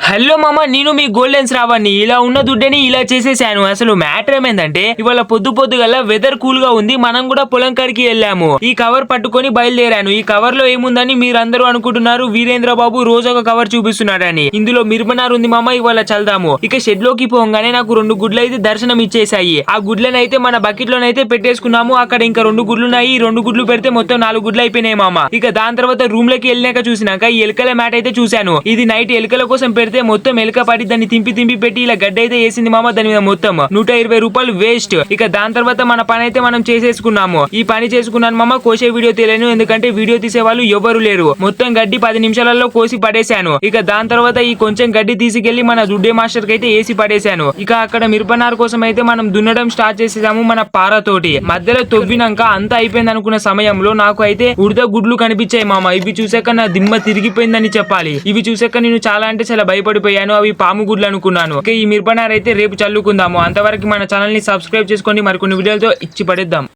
Hello మామ, నేను మీ గోల్డెన్స్ రావాన్ని. ఇలా ఉన్న దుడ్డని ఇలా చేసేసాను. అసలు మ్యాటర్ ఏమైందంటే ఇవాళ పొద్దుగల వెదర్ కూల్ గా ఉంది. మనం కూడా పొలం కాడికి వెళ్ళాము. ఈ కవర్ పట్టుకొని బయలుదేరాను. ఈ కవర్ లో ఏముందని మీరందరూ అనుకుంటున్నారు. వీరేంద్ర బాబు రోజు ఒక కవర్ చూపిస్తున్నాడని. ఇందులో మిరపనారు ఉంది మామ, ఇవాళ చల్దాము. ఇక షెడ్ లోకి పోగానే నాకు 2 గుడ్లు అయితే దర్శనం ఇచ్చేసాయి. ఆ గుడ్లను అయితే మన బకెట్ లోనైతే పెట్టేసుకున్నాము. అక్కడ ఇంకా 2 గుడ్లు ఉన్నాయి. ఈ 2 గుడ్లు పెడితే మొత్తం 4 గుడ్లు అయిపోయినాయి మామ. ఇక దాని తర్వాత రూమ్ లోకి వెళ్ళినాక చూసినాక ఈ ఎలుకల మ్యాట్ అయితే చూశాను. ఇది నైట్ ఎలుకల కోసం పెడితే మొత్తం ఎలుక పడి దాన్ని తింపి పెట్టి ఇలా గడ్డ అయితే వేసింది మామ. దాని మీద మొత్తం 120 రూపాయలు వేస్ట్. ఇక దాని తర్వాత మన పని అయితే మనం చేసేసుకున్నాము. ఈ పని చేసుకున్నాను మామ. కోసే వీడియో తెలియను, ఎందుకంటే వీడియో తీసే వాళ్ళు ఎవరు లేరు. మొత్తం గడ్డి 10 నిమిషాలలో కోసి పడేశాను. ఇక దాని తర్వాత ఈ కొంచెం గడ్డి తీసుకెళ్లి మన దుడ్డే మాస్టర్ కి అయితే వేసి పడేశాను. ఇక అక్కడ మిరపనారు కోసం అయితే మనం దున్నడం స్టార్ట్ చేసేసాము మన పారతోటి. మధ్యలో తవ్వినాక అంతా అయిపోయింది అనుకున్న సమయంలో నాకు అయితే ఉడత గుడ్లు కనిపించాయి మామ. ఇవి చూసాక నా దిమ్మ తిరిగిపోయిందని చెప్పాలి. ఇవి చూసాక నేను చాలా అంటే చాలా భయపడిపోయాను. అవి పాము గుడ్లు అనుకున్నాను. ఈ మిరపనారు అయితే రేపు చల్లుకుందాము. అంతవరకు మన ఛానల్ ని సబ్స్క్రైబ్ చేసుకోండి. మరికొన్ని వీడియోలతో ఇచ్చి పడేద్దాం.